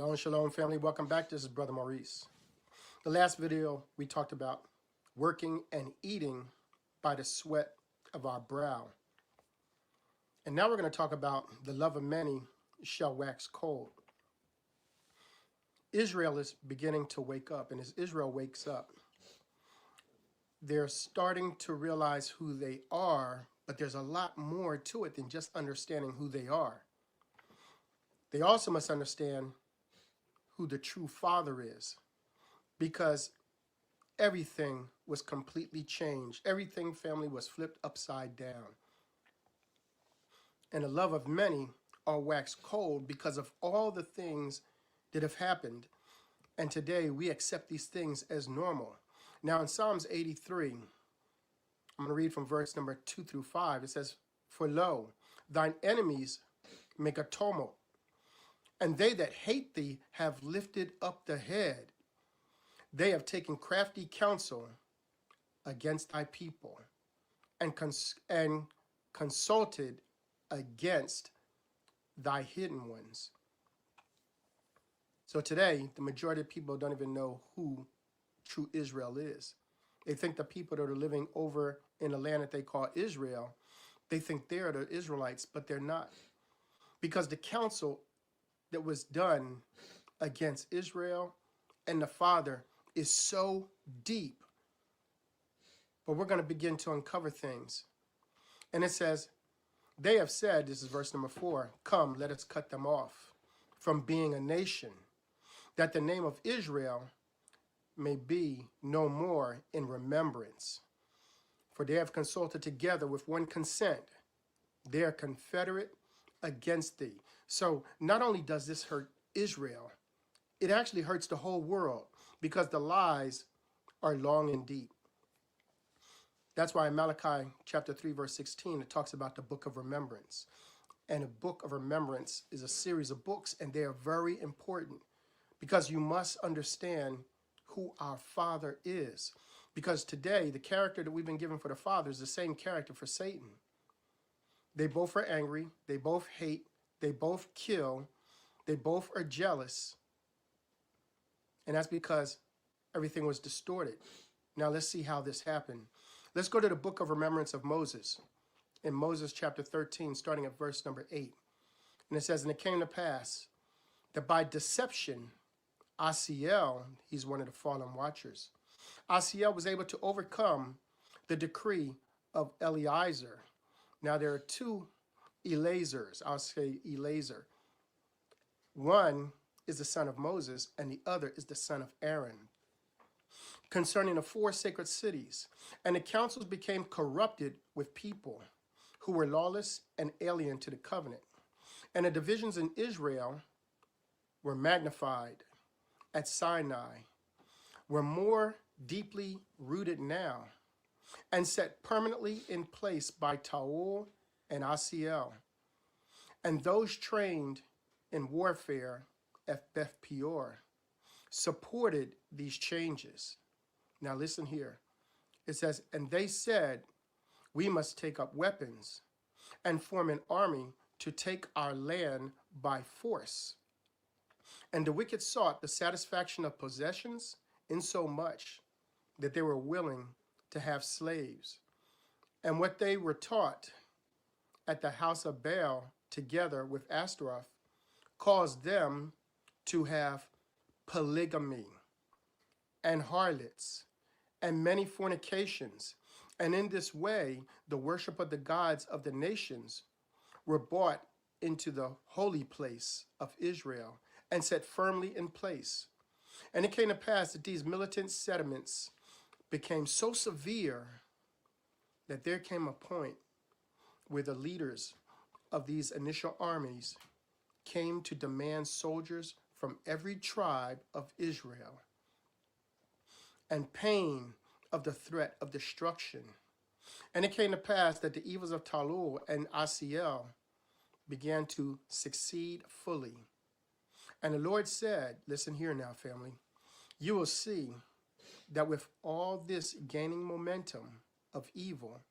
Shalom, shalom, family. Welcome back. This is Brother Maurice. The last video, we talked about working and eating by the sweat of our brow. And now we're going to talk about the love of many shall wax cold. Israel is beginning to wake up, and as Israel wakes up, they're starting to realize who they are, but there's a lot more to it than just understanding who they are. They also must understand who the true Father is, because everything was completely changed. Everything, family, was flipped upside down. And the love of many are waxed cold because of all the things that have happened. And today we accept these things as normal. Now in Psalms 83, I'm going to read from verse number 2 through 5. It says, "For lo, thine enemies make a tumult, and they that hate thee have lifted up the head. They have taken crafty counsel against thy people, and consulted against thy hidden ones." So today, the majority of people don't even know who true Israel is. They think the people that are living over in the land that they call Israel, they think they're the Israelites, but they're not. Because the counsel that was done against Israel and the Father is so deep. But we're going to begin to uncover things. And it says, "They have said," this is verse number 4, "Come, let us cut them off from being a nation, that the name of Israel may be no more in remembrance. For they have consulted together with one consent. They are confederate against thee." So not only does this hurt Israel, it actually hurts the whole world because the lies are long and deep. That's why in Malachi chapter 3, verse 16, it talks about the book of remembrance. And a book of remembrance is a series of books, and they are very important because you must understand who our Father is. Because today, the character that we've been given for the Father is the same character for Satan. They both are angry, they both hate, they both kill, they both are jealous. And that's because everything was distorted. Now let's see how this happened. Let's go to the book of remembrance of Moses, in Moses chapter 13, starting at verse number 8. And it says, "And it came to pass that by deception, Asiel," he's one of the fallen watchers, "Asiel was able to overcome the decree of Eleazar." Now there are two Eleazars. I'll say Eleazar. One is the son of Moses, and the other is the son of Aaron, concerning the 4 sacred cities. And the councils became corrupted with people who were lawless and alien to the covenant. And the divisions in Israel were magnified at Sinai, were more deeply rooted now, and set permanently in place by Taul and Asiel, and those trained in warfare at Beth Peor supported these changes. Now listen here. It says, "And they said, we must take up weapons and form an army to take our land by force. And the wicked sought the satisfaction of possessions insomuch that they were willing to have slaves. And what they were taught at the house of Baal together with Ashtaroth caused them to have polygamy and harlots and many fornications. And in this way, the worship of the gods of the nations were brought into the holy place of Israel and set firmly in place. And it came to pass that these militant sentiments became so severe that there came a point where the leaders of these initial armies came to demand soldiers from every tribe of Israel, and pain of the threat of destruction. And it came to pass that the evils of Taul and Asiel began to succeed fully. And the Lord said," listen here now, family, "you will see that with all this gaining momentum of evil,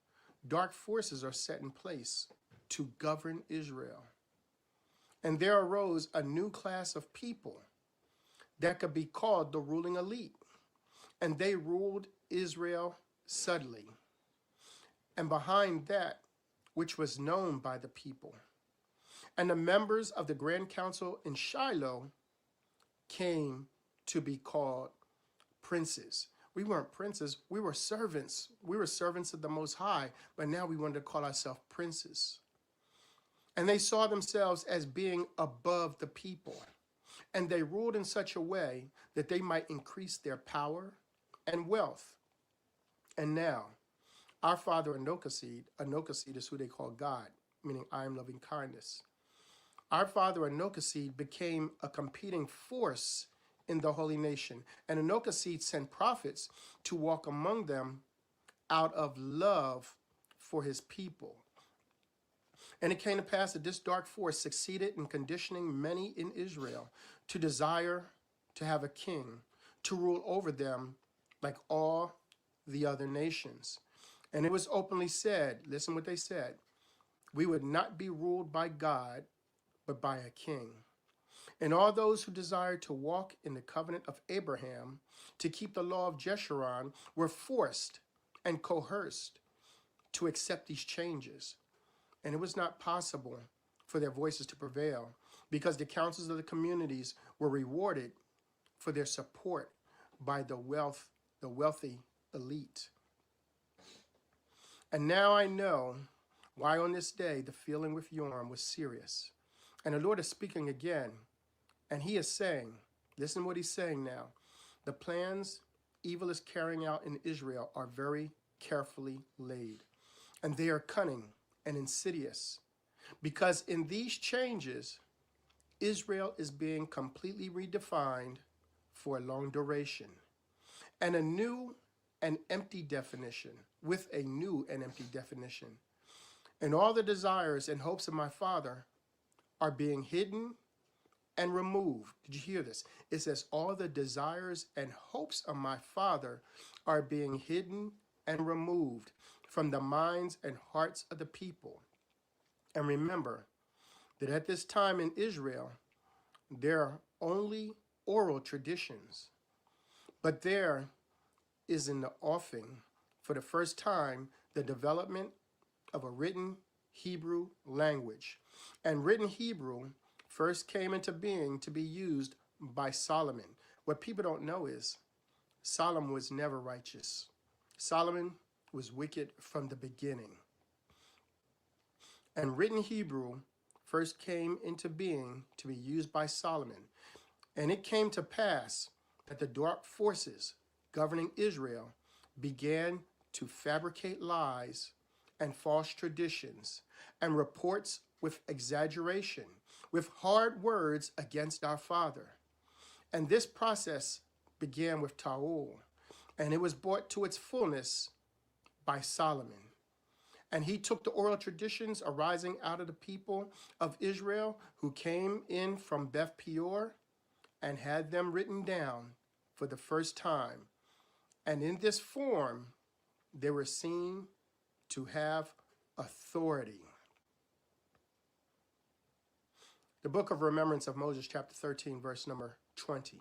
dark forces are set in place to govern Israel. And there arose a new class of people that could be called the ruling elite. And they ruled Israel subtly. And behind that, which was known by the people. And the members of the Grand Council in Shiloh came to be called princes. We weren't princes, we were servants. We were servants of the Most High, but now we wanted to call ourselves princes. And they saw themselves as being above the people. And they ruled in such a way that they might increase their power and wealth. And now, our father Anochseed is who they call God, meaning I am loving kindness. Our father Anochseed became a competing force in the holy nation. And Anochseed sent prophets to walk among them out of love for his people. And it came to pass that this dark force succeeded in conditioning many in Israel to desire to have a king, to rule over them like all the other nations. And it was openly said, listen what they said, we would not be ruled by God, but by a king. And all those who desired to walk in the covenant of Abraham, to keep the law of Jeshurun, were forced and coerced to accept these changes. And it was not possible for their voices to prevail because the councils of the communities were rewarded for their support by the wealthy elite. And now I know why on this day the feeling with Yorm was serious. And the Lord is speaking again, and he is saying, listen what he's saying now, the plans evil is carrying out in Israel are very carefully laid, and they are cunning and insidious, because in these changes, Israel is being completely redefined for a long duration, and a new and empty definition, with a new and empty definition. And all the desires and hopes of my Father are being hidden and removed. Did you hear this? It says all the desires and hopes of my Father are being hidden and removed from the minds and hearts of the people. And remember that at this time in Israel, there are only oral traditions, but there is in the offing, for the first time, the development of a written Hebrew language. And written Hebrew first came into being to be used by Solomon. What people don't know is Solomon was never righteous. Solomon was wicked from the beginning. And written Hebrew first came into being to be used by Solomon. And it came to pass that the dark forces governing Israel began to fabricate lies and false traditions and reports with exaggeration, with hard words against our Father. And this process began with Taul, and it was brought to its fullness by Solomon. And he took the oral traditions arising out of the people of Israel who came in from Beth Peor and had them written down for the first time. And in this form, they were seen to have authority. The book of Remembrance of Moses, chapter 13, verse number 20.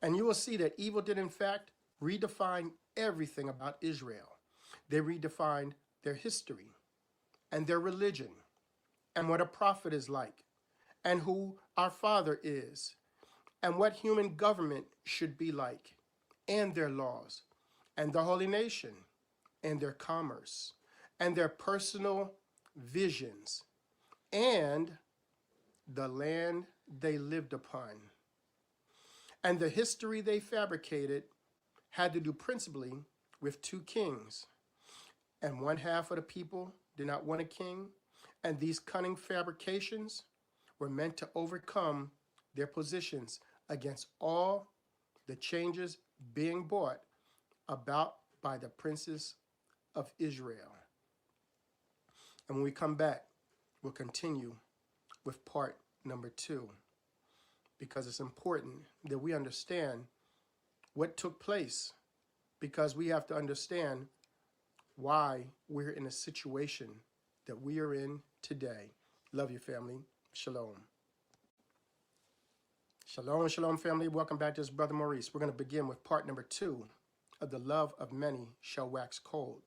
And you will see that evil did, in fact, redefine everything about Israel. They redefined their history and their religion and what a prophet is like and who our Father is and what human government should be like and their laws and the holy nation and their commerce and their personal visions and the land they lived upon. And the history they fabricated had to do principally with two kings. And one half of the people did not want a king, and these cunning fabrications were meant to overcome their positions against all the changes being brought about by the princes of Israel. And when we come back, we'll continue with part number 2, because it's important that we understand what took place, because we have to understand why we're in a situation that we are in today. Love you, family. Shalom. Shalom, shalom, family. Welcome back to this Brother Maurice. We're going to begin with part number 2 of The Love of Many Shall Wax Cold.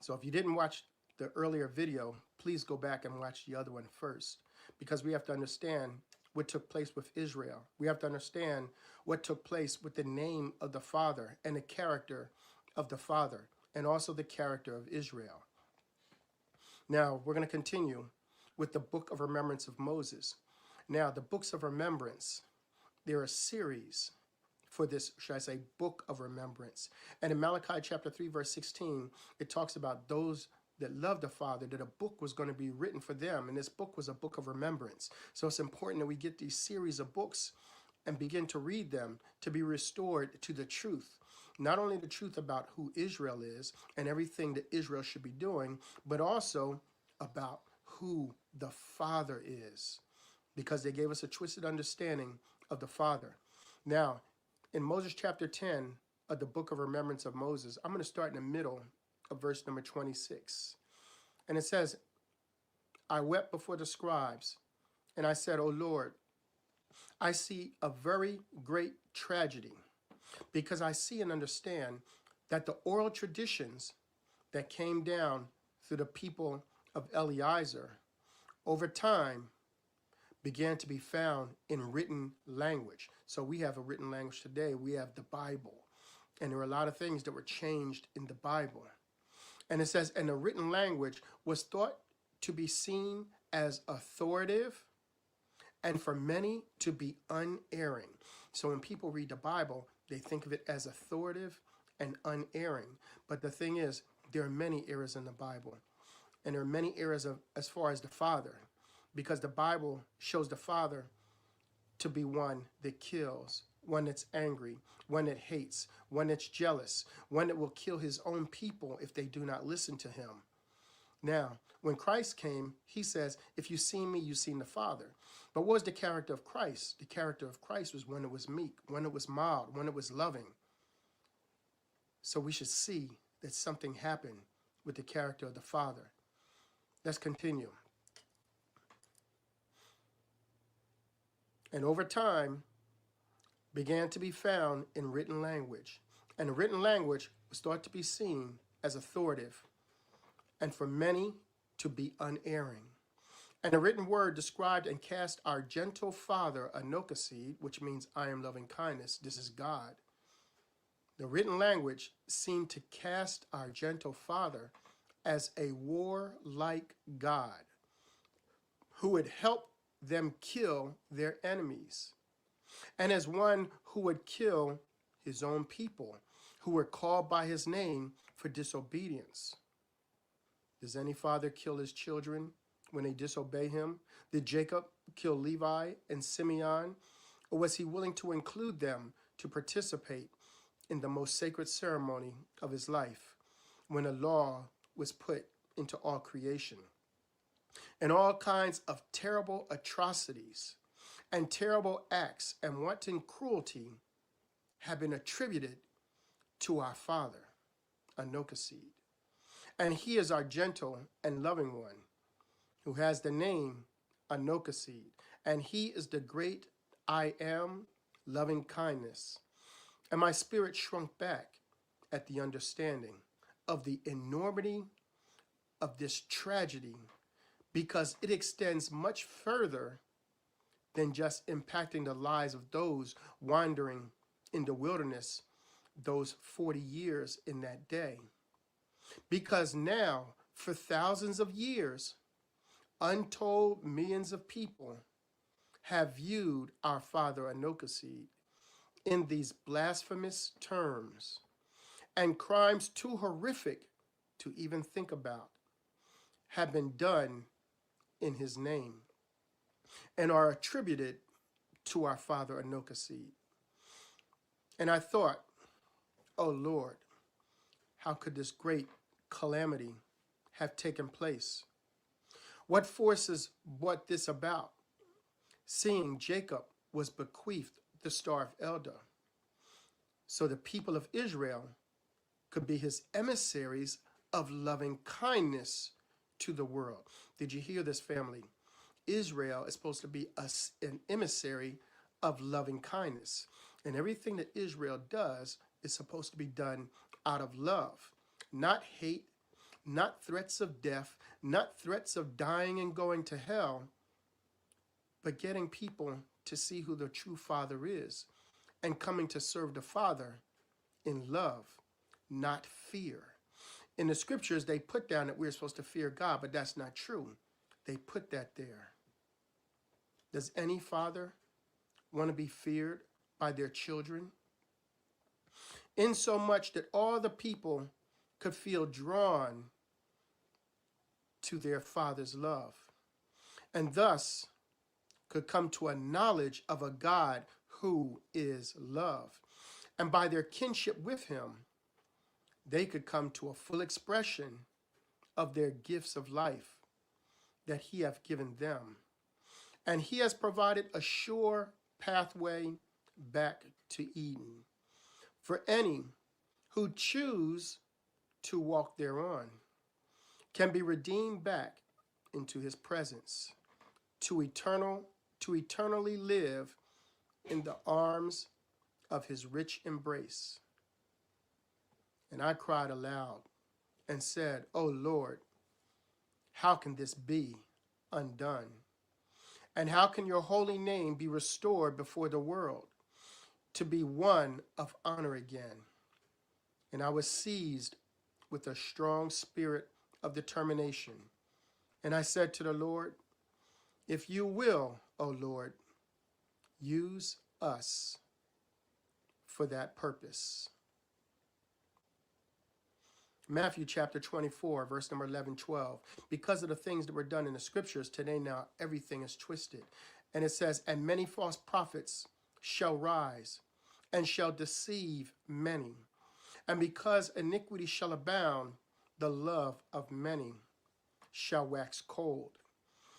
So if you didn't watch the earlier video, please go back and watch the other one first, because we have to understand what took place with Israel. We have to understand what took place with the name of the Father and the character of the Father, and also the character of Israel. Now, we're going to continue with the Book of Remembrance of Moses. Now, the books of remembrance, they're a series for this, should I say, book of remembrance. And in Malachi chapter 3, verse 16, it talks about those that love the Father, that a book was going to be written for them. And this book was a book of remembrance. So it's important that we get these series of books and begin to read them to be restored to the truth. Not only the truth about who Israel is and everything that Israel should be doing, but also about who the Father is, because they gave us a twisted understanding of the Father. Now, in Moses chapter 10 of the Book of Remembrance of Moses, I'm going to start in the middle of verse number 26. And it says, I wept before the scribes, and I said, O Lord, I see a very great tragedy, because I see and understand that the oral traditions that came down through the people of Eliezer over time began to be found in written language. So we have a written language today. We have the Bible. And there are a lot of things that were changed in the Bible. And it says, and the written language was thought to be seen as authoritative and for many to be unerring. So when people read the Bible, they think of it as authoritative and unerring. But the thing is, there are many errors in the Bible. And there are many errors as far as the Father, because the Bible shows the Father to be one that kills, one that's angry, one that hates, one that's jealous, one that will kill his own people if they do not listen to him. Now, when Christ came, he says, if you've seen me, you've seen the Father. But what was the character of Christ? The character of Christ was one that was meek, one that was mild, one that was loving. So we should see that something happened with the character of the Father. Let's continue. And over time, began to be found in written language. And the written language was thought to be seen as authoritative, and for many to be unerring. And the written word described and cast our gentle father, Melchizedek, which means I am loving kindness. This is God. The written language seemed to cast our gentle father as a warlike God who would help them kill their enemies, and as one who would kill his own people who were called by his name for disobedience. Does any father kill his children when they disobey him? Did Jacob kill Levi and Simeon, or was he willing to include them to participate in the most sacred ceremony of his life when a law was put into all creation? And all kinds of terrible atrocities and terrible acts and wanton cruelty have been attributed to our Father, Melchizedek. And he is our gentle and loving one, who has the name Melchizedek. And he is the great I am, loving kindness. And my spirit shrunk back at the understanding of the enormity of this tragedy, because it extends much further than just impacting the lives of those wandering in the wilderness those 40 years in that day. Because now, for thousands of years, untold millions of people have viewed our Father Melchizedek in these blasphemous terms, and crimes too horrific to even think about have been done in his name and are attributed to our Father Melchizedek. And I thought, oh Lord, how could this great calamity have taken place? What forces brought this about? Seeing Jacob was bequeathed the Star of Elder, so the people of Israel could be his emissaries of loving kindness to the world. Did you hear this, family? Israel is supposed to be an emissary of loving kindness. And everything that Israel does is supposed to be done out of love, not hate, not threats of death, not threats of dying and going to hell, but getting people to see who the true Father is and coming to serve the Father in love, not fear. In the scriptures, they put down that we're supposed to fear God, but that's not true. They put that there. Does any father want to be feared by their children? In so much that all the people could feel drawn to their Father's love, and thus could come to a knowledge of a God who is love. And by their kinship with him, they could come to a full expression of their gifts of life that he hath given them. And he has provided a sure pathway back to Eden for any who choose to walk thereon, can be redeemed back into his presence to eternally live in the arms of his rich embrace. And I cried aloud and said, O Lord, how can this be undone? And how can your holy name be restored before the world, to be one of honor again? And I was seized with a strong spirit of determination. And I said to the Lord, if you will, O Lord, use us for that purpose. Matthew chapter 24, verse number 11, 12. Because of the things that were done in the scriptures, today now everything is twisted. And it says, and many false prophets shall rise and shall deceive many. And because iniquity shall abound, the love of many shall wax cold.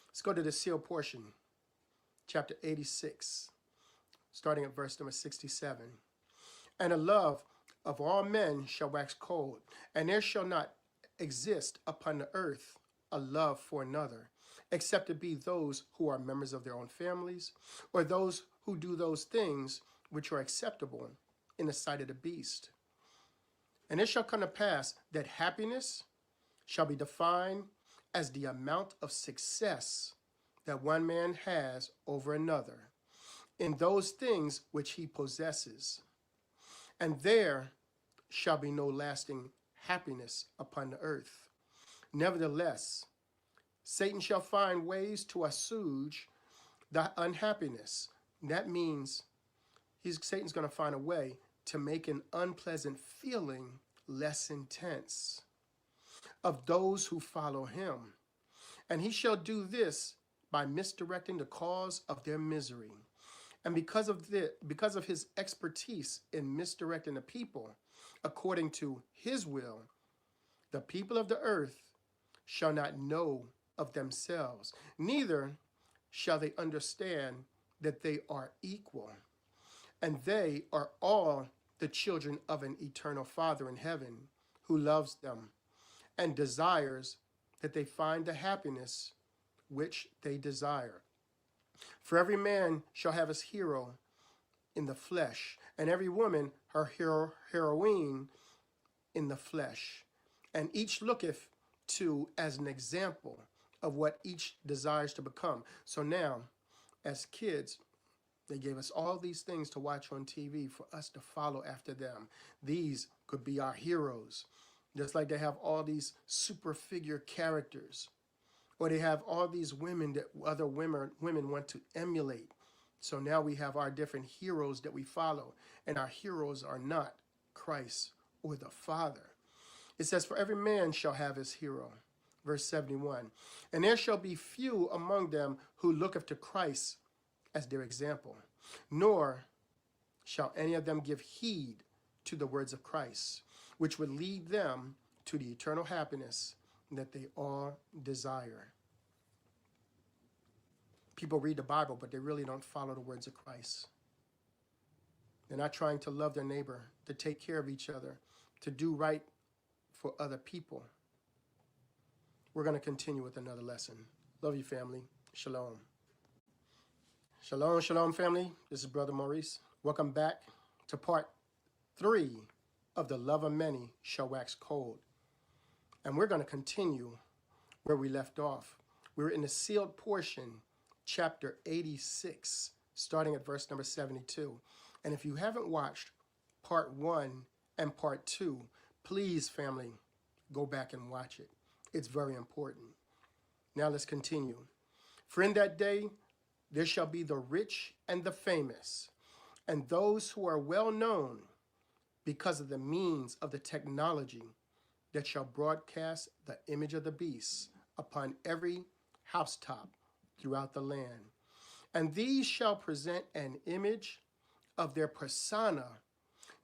Let's go to the sealed portion, chapter 86, starting at verse number 67. And the love of all men shall wax cold, and there shall not exist upon the earth a love for another, except it be those who are members of their own families, or those who do those things which are acceptable in the sight of the beast. And it shall come to pass that happiness shall be defined as the amount of success that one man has over another in those things which he possesses. And there shall be no lasting happiness upon the earth. Nevertheless, Satan shall find ways to assuage the unhappiness. That means Satan's going to find a way to make an unpleasant feeling less intense of those who follow him. And he shall do this by misdirecting the cause of their misery. And because of his expertise in misdirecting the people according to his will, the people of the earth shall not know of themselves, neither shall they understand that they are equal. And they are all the children of an eternal Father in heaven, who loves them and desires that they find the happiness which they desire. For every man shall have his hero in the flesh, and every woman her heroine in the flesh. And each looketh to as an example of what each desires to become. So now, as kids, they gave us all these things to watch on TV for us to follow after them. These could be our heroes, just like they have all these super figure characters, or they have all these women that other women want to emulate. So now we have our different heroes that we follow, and our heroes are not Christ or the Father. It says, for every man shall have his hero. Verse 71, and there shall be few among them who looketh to Christ as their example, nor shall any of them give heed to the words of Christ, which would lead them to the eternal happiness that they all desire. People read the Bible, but they really don't follow the words of Christ. They're not trying to love their neighbor, to take care of each other, to do right for other people. We're going to continue with another lesson. Love you, family. Shalom. Shalom, shalom, family. This is Brother Maurice. Welcome back to part 3 of The Love of Many Shall Wax Cold. And we're going to continue where we left off. We're in the sealed portion, chapter 86, starting at verse number 72. And if you haven't watched part 1 and part 2, please, family, go back and watch it. It's very important. Now let's continue. For in that day, there shall be the rich and the famous, and those who are well known because of the means of the technology that shall broadcast the image of the beast upon every housetop throughout the land. And these shall present an image of their persona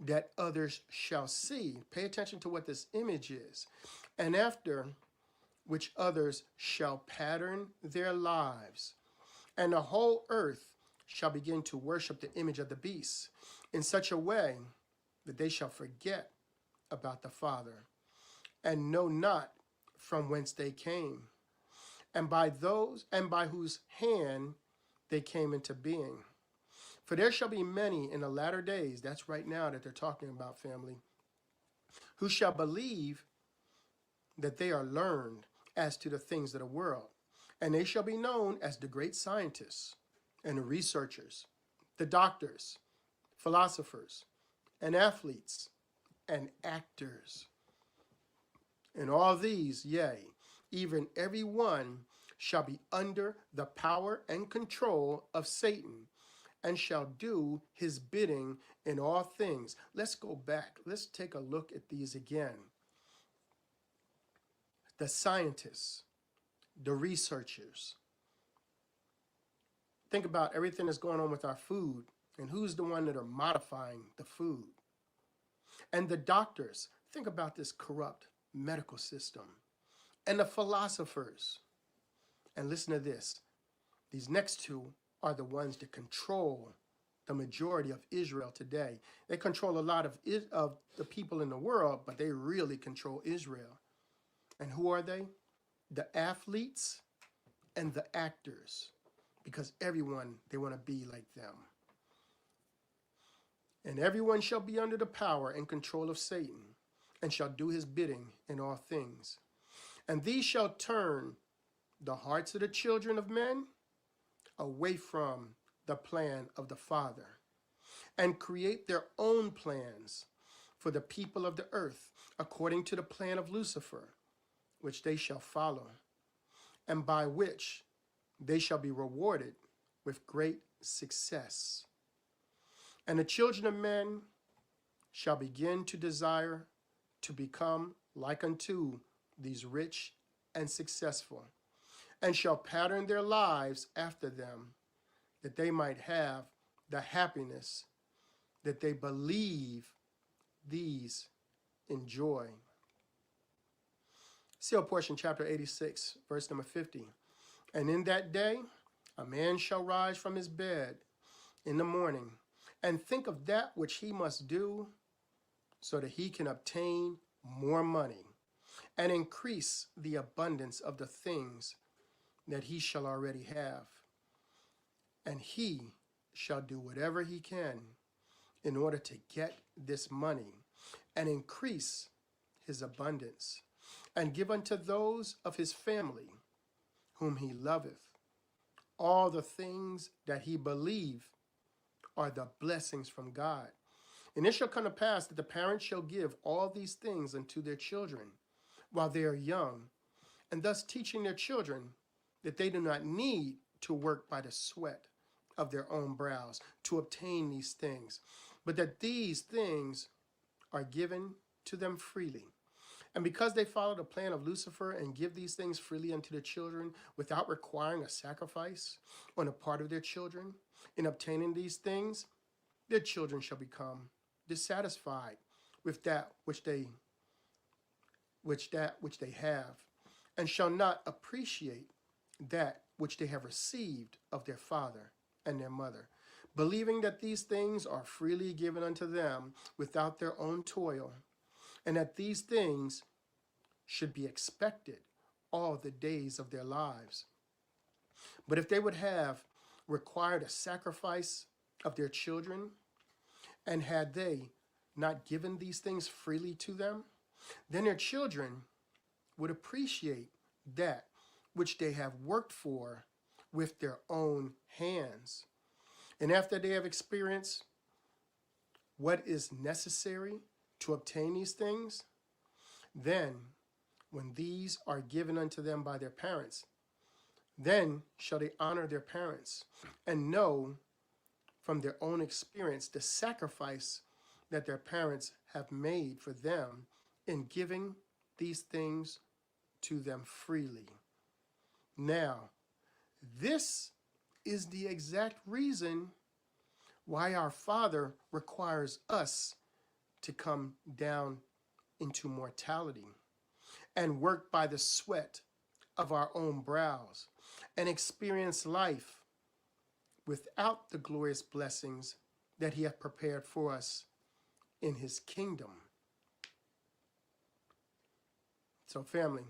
that others shall see. Pay attention to what this image is. And after which others shall pattern their lives. And the whole earth shall begin to worship the image of the beast in such a way that they shall forget about the Father and know not from whence they came, and by whose hand they came into being. For there shall be many in the latter days, that's right now that they're talking about, family, who shall believe that they are learned as to the things of the world. And they shall be known as the great scientists and the researchers, the doctors, philosophers, and athletes, and actors. And all these, yea, even every one shall be under the power and control of Satan, and shall do his bidding in all things. Let's go back. Let's take a look at these again. The scientists, the researchers. Think about everything that's going on with our food and who's the one that are modifying the food. And the doctors, think about this corrupt medical system. And the philosophers. And listen to this. These next two are the ones that control the majority of Israel today. They control a lot of the people in the world, but they really control Israel. And who are they? The athletes and the actors, because everyone, they want to be like them. And everyone shall be under the power and control of Satan, and shall do his bidding in all things. And these shall turn the hearts of the children of men away from the plan of the Father, and create their own plans for the people of the earth, according to the plan of Lucifer, which they shall follow, and by which they shall be rewarded with great success. And the children of men shall begin to desire to become like unto these rich and successful, and shall pattern their lives after them, that they might have the happiness that they believe these enjoy. Seal portion, chapter 86, verse number 50. And in that day, a man shall rise from his bed in the morning, and think of that which he must do, so that he can obtain more money, and increase the abundance of the things that he shall already have. And he shall do whatever he can in order to get this money, and increase his abundance, and give unto those of his family whom he loveth all the things that he believe are the blessings from God. And it shall come to pass that the parents shall give all these things unto their children while they are young, and thus teaching their children that they do not need to work by the sweat of their own brows to obtain these things, but that these things are given to them freely. And because they follow the plan of Lucifer and give these things freely unto their children without requiring a sacrifice on the part of their children, in obtaining these things, their children shall become dissatisfied with that which they have, and shall not appreciate that which they have received of their father and their mother, believing that these things are freely given unto them without their own toil, and that these things should be expected all the days of their lives. But if they would have required a sacrifice of their children, and had they not given these things freely to them, then their children would appreciate that which they have worked for with their own hands. And after they have experienced what is necessary to obtain these things, then when these are given unto them by their parents, then shall they honor their parents and know from their own experience the sacrifice that their parents have made for them in giving these things to them freely. Now, this is the exact reason why our Father requires us to come down into mortality and work by the sweat of our own brows and experience life without the glorious blessings that he hath prepared for us in his kingdom. So family,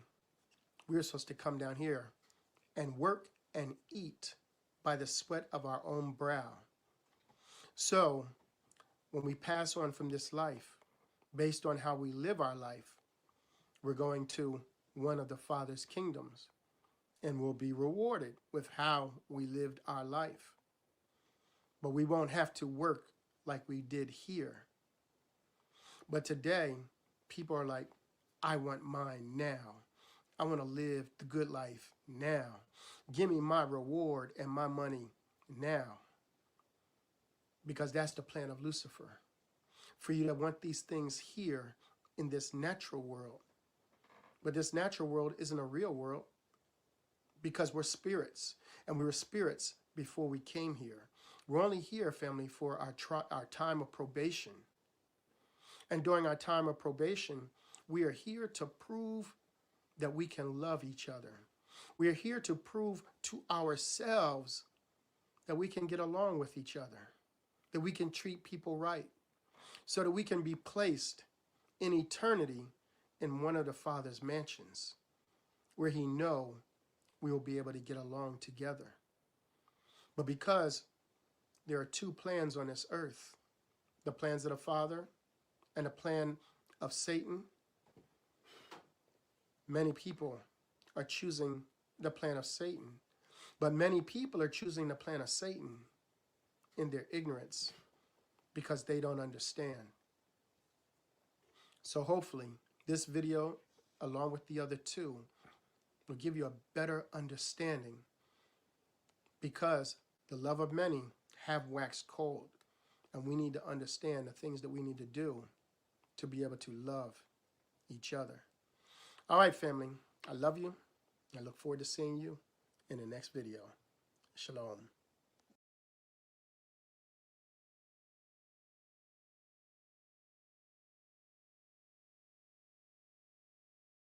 we're supposed to come down here and work and eat by the sweat of our own brow. So when we pass on from this life, based on how we live our life, we're going to one of the Father's kingdoms and we'll be rewarded with how we lived our life. But we won't have to work like we did here. But today, people are like, I want mine now. I want to live the good life now. Give me my reward and my money now. Because that's the plan of Lucifer. For you to want these things here in this natural world. But this natural world isn't a real world because we're spirits. And we were spirits before we came here. We're only here, family, for our time of probation. And during our time of probation, we are here to prove that we can love each other. We are here to prove to ourselves that we can get along with each other, that we can treat people right, so that we can be placed in eternity in one of the Father's mansions, where he know we will be able to get along together. But because there are two plans on this earth, the plans of the Father and the plan of Satan, many people are choosing the plan of Satan. But many people are choosing the plan of Satan in their ignorance because they don't understand. So hopefully this video, along with the other two, will give you a better understanding, because the love of many have waxed cold, and we need to understand the things that we need to do to be able to love each other. All right, family, I love you. I look forward to seeing you in the next video. Shalom.